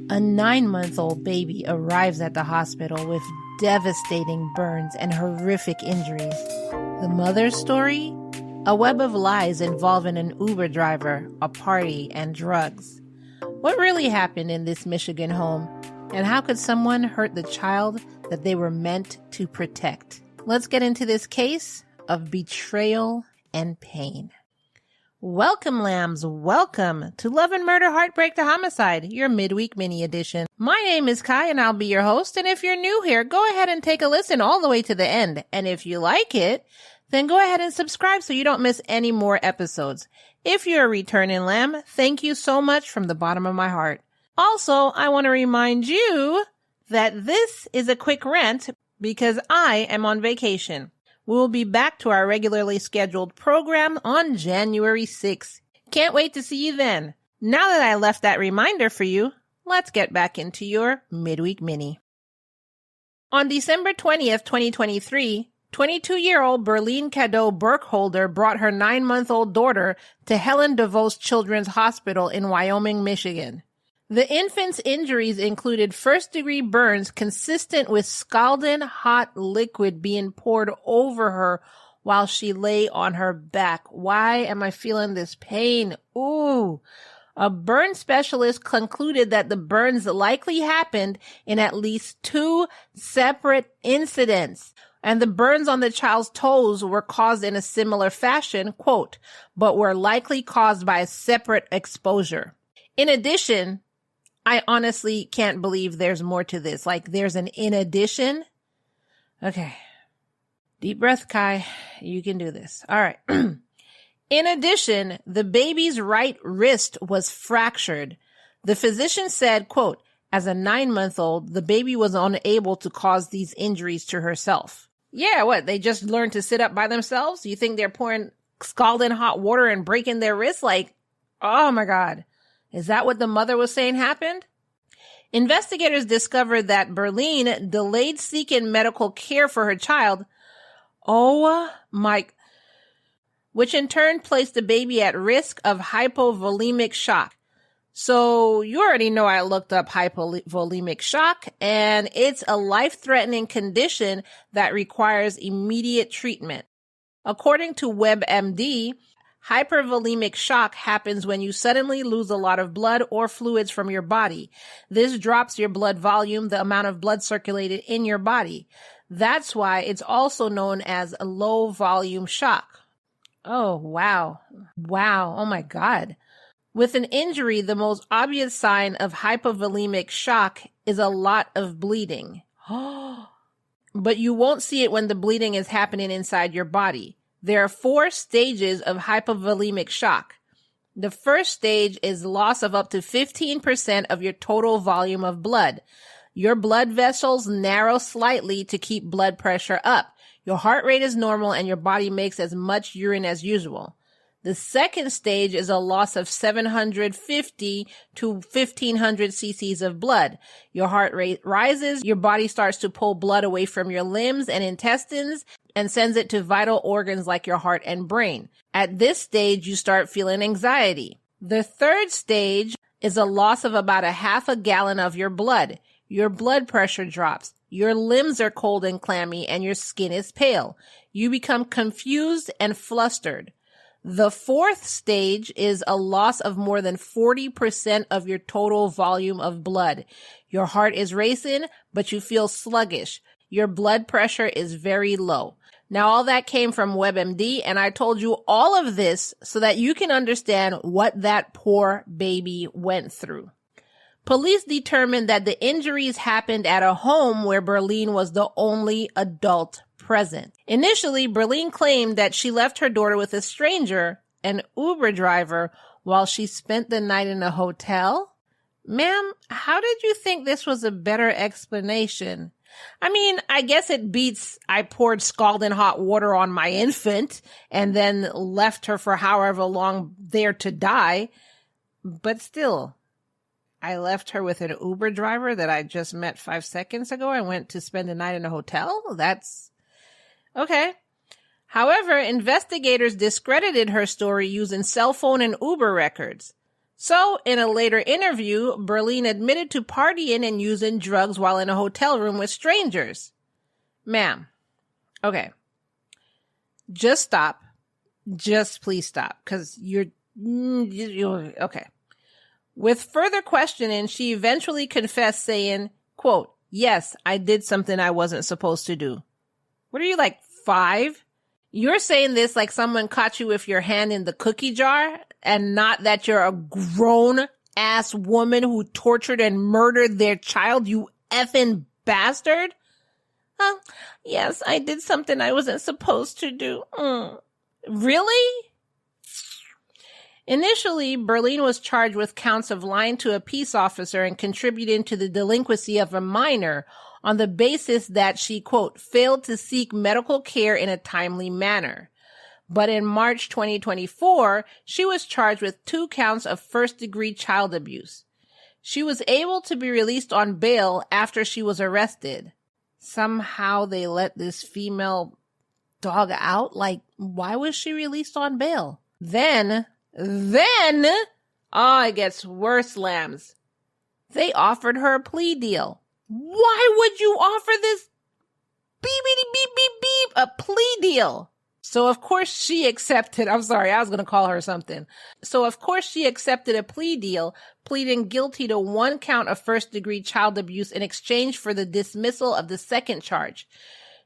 A 9-month-old baby arrives at the hospital with devastating burns and horrific injuries. The mother's story? A web of lies involving an Uber driver, a party, and drugs. What really happened in this Michigan home? And how could someone hurt the child that they were meant to protect? Let's get into this case of betrayal and pain. Welcome, lambs. Welcome to Love and Murder, Heartbreak to Homicide, your midweek mini edition. My name is Kai and I'll be your host. And if you're new here, go ahead and take a listen all the way to the end. And if you like it, then go ahead and subscribe so you don't miss any more episodes. If you're a returning lamb, thank you so much from the bottom of my heart. Also, I want to remind you that this is a quick rant because I am on vacation. We'll be back to our regularly scheduled program on January 6th. Can't wait to see you then. Now that I left that reminder for you, let's get back into your midweek mini. On December 20th, 2023, 22-year-old Berline Cadeau Burkholder brought her 9-month-old daughter to Helen DeVos Children's Hospital in Wyoming, Michigan. The infant's injuries included first-degree burns consistent with scalding hot liquid being poured over her while she lay on her back. Why am I feeling this pain? Ooh. A burn specialist concluded that the burns likely happened in at least 2 separate incidents, and the burns on the child's toes were caused in a similar fashion, quote, but were likely caused by a separate exposure. In addition, I honestly can't believe there's more to this. Like, there's an in addition. Okay. Deep breath, Kai. You can do this. All right. In addition, the baby's right wrist was fractured. The physician said, quote, as a 9-month-old, the baby was unable to cause these injuries to herself. Yeah, what? They just learned to sit up by themselves? You think they're pouring scalding hot water and breaking their wrists? Like, oh my God. Is that what the mother was saying happened? Investigators discovered that Berline delayed seeking medical care for her child. Which in turn placed the baby at risk of hypovolemic shock. So you already know I looked up hypovolemic shock, and it's a life-threatening condition that requires immediate treatment. According to WebMD, hypervolemic shock happens when you suddenly lose a lot of blood or fluids from your body. This drops your blood volume, the amount of blood circulated in your body. That's why it's also known as a low volume shock. Oh, wow. Wow. Oh my God. With an injury, the most obvious sign of hypovolemic shock is a lot of bleeding. But you won't see it when the bleeding is happening inside your body. There are 4 stages of hypovolemic shock. The first stage is loss of up to 15% of your total volume of blood. Your blood vessels narrow slightly to keep blood pressure up. Your heart rate is normal and your body makes as much urine as usual. The second stage is a loss of 750 to 1500 cc's of blood. Your heart rate rises, your body starts to pull blood away from your limbs and intestines and sends it to vital organs like your heart and brain. At this stage, you start feeling anxiety. The third stage is a loss of about a half a gallon of your blood. Your blood pressure drops. Your limbs are cold and clammy and your skin is pale. You become confused and flustered. The fourth stage is a loss of more than 40% of your total volume of blood. Your heart is racing, but you feel sluggish. Your blood pressure is very low. Now, all that came from WebMD, and I told you all of this so that you can understand what that poor baby went through. Police determined that the injuries happened at a home where Berline was the only adult present. Initially, Berline claimed that she left her daughter with a stranger, an Uber driver, while she spent the night in a hotel. Ma'am, how did you think this was a better explanation? I mean, I guess it beats I poured scalding hot water on my infant and then left her for however long there to die. But still, I left her with an Uber driver that I just met 5 seconds ago and went to spend the night in a hotel? That's okay. However, investigators discredited her story using cell phone and Uber records. So, in a later interview, Berline admitted to partying and using drugs while in a hotel room with strangers. Ma'am, okay, just stop. Just please stop, because you're okay. With further questioning, she eventually confessed, saying, quote, "Yes, I did something I wasn't supposed to do." What are you, like 5? You're saying this like someone caught you with your hand in the cookie jar, and not that you're a grown-ass woman who tortured and murdered their child, you effing bastard? Yes, I did something I wasn't supposed to do. Really? Initially, Berline was charged with counts of lying to a peace officer and contributing to the delinquency of a minor on the basis that she, quote, failed to seek medical care in a timely manner. But in March 2024, she was charged with 2 counts of first-degree child abuse. She was able to be released on bail after she was arrested. Somehow they let this female dog out? Like, why was she released on bail? Then, it gets worse, lambs. They offered her a plea deal. Why would you offer this a plea deal? So of course she accepted. I'm sorry, I was going to call her something. So of course she accepted a plea deal, pleading guilty to 1 count of first-degree child abuse in exchange for the dismissal of the second charge.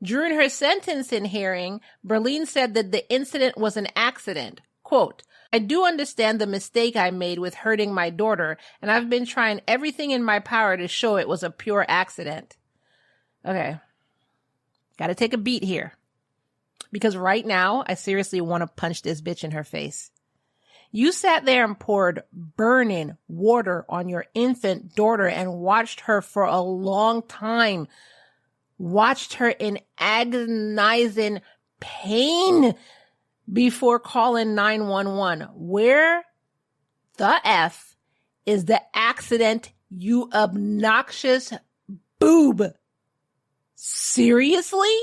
During her sentencing hearing, Berline said that the incident was an accident. Quote, "I do understand the mistake I made with hurting my daughter, and I've been trying everything in my power to show it was a pure accident." Okay. Got to take a beat here. Because right now, I seriously want to punch this bitch in her face. You sat there and poured burning water on your infant daughter and watched her for a long time. Watched her in agonizing pain before calling 911. Where the F is the accident, you obnoxious boob? Seriously?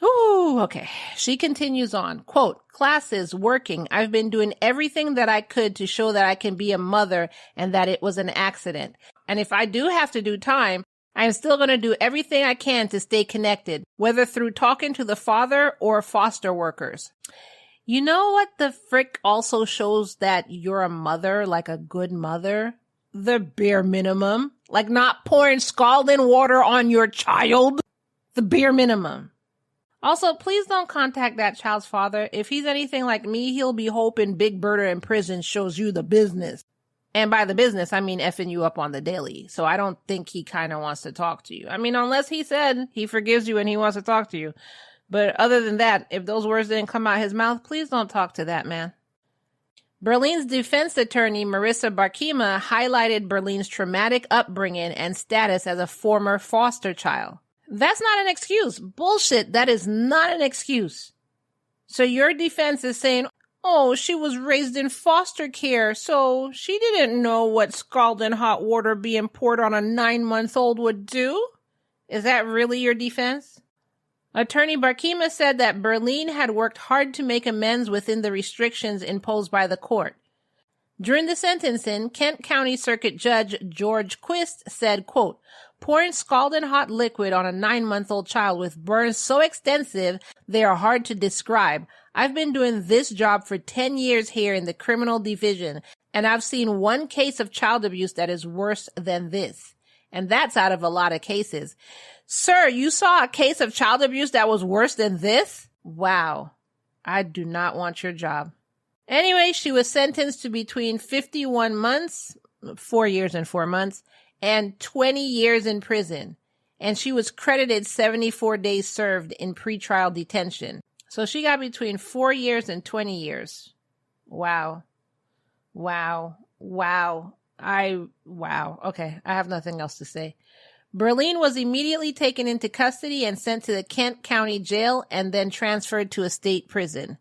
Ooh, okay. She continues on. Quote, "Classes, working. I've been doing everything that I could to show that I can be a mother and that it was an accident. And if I do have to do time, I'm still going to do everything I can to stay connected, whether through talking to the father or foster workers." You know what the frick also shows that you're a mother, like a good mother? The bare minimum. Like not pouring scalding water on your child. The bare minimum. Also, please don't contact that child's father. If he's anything like me, he'll be hoping Big Birder in prison shows you the business. And by the business, I mean effing you up on the daily. So I don't think he kind of wants to talk to you. I mean, unless he said he forgives you and he wants to talk to you. But other than that, if those words didn't come out his mouth, please don't talk to that man. Berline's defense attorney, Marissa Barkema, highlighted Berline's traumatic upbringing and status as a former foster child. That's not an excuse. Bullshit. That is not an excuse. So your defense is saying, oh, she was raised in foster care, so she didn't know what scalding hot water being poured on a 9-month-old would do? Is that really your defense? Attorney Barkema said that Berline had worked hard to make amends within the restrictions imposed by the court. During the sentencing, Kent County Circuit Judge George Quist said, quote, "Pouring scalding hot liquid on a 9-month-old child with burns so extensive they are hard to describe. I've been doing this job for 10 years here in the criminal division, and I've seen one case of child abuse that is worse than this. And that's out of a lot of cases." Sir, you saw a case of child abuse that was worse than this? Wow. I do not want your job. Anyway, she was sentenced to between 51 months, 4 years and 4 months, and 20 years in prison. And she was credited 74 days served in pretrial detention. So she got between 4 years and 20 years. Wow. Wow. Wow. Wow. Okay. I have nothing else to say. Berline was immediately taken into custody and sent to the Kent County Jail and then transferred to a state prison.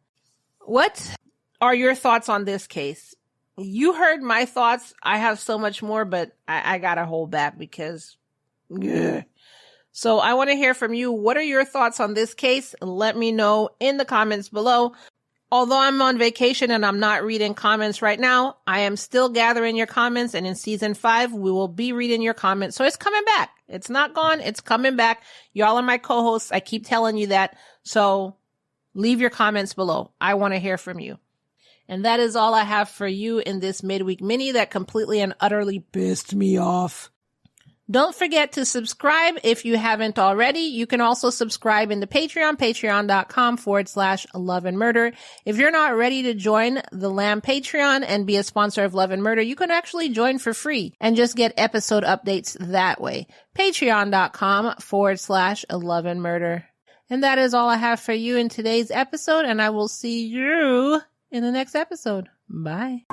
What are your thoughts on this case? You heard my thoughts. I have so much more, but I gotta hold back because... Ugh. So I want to hear from you. What are your thoughts on this case? Let me know in the comments below. Although I'm on vacation and I'm not reading comments right now, I am still gathering your comments, and in season 5, we will be reading your comments. So it's coming back. It's not gone. It's coming back. Y'all are my co-hosts. I keep telling you that. So leave your comments below. I want to hear from you. And that is all I have for you in this midweek mini that completely and utterly pissed me off. Don't forget to subscribe if you haven't already. You can also subscribe in the Patreon, patreon.com/Love and Murder. If you're not ready to join the Lamb Patreon and be a sponsor of Love and Murder, you can actually join for free and just get episode updates that way. Patreon.com/Love and Murder. And that is all I have for you in today's episode, and I will see you in the next episode. Bye.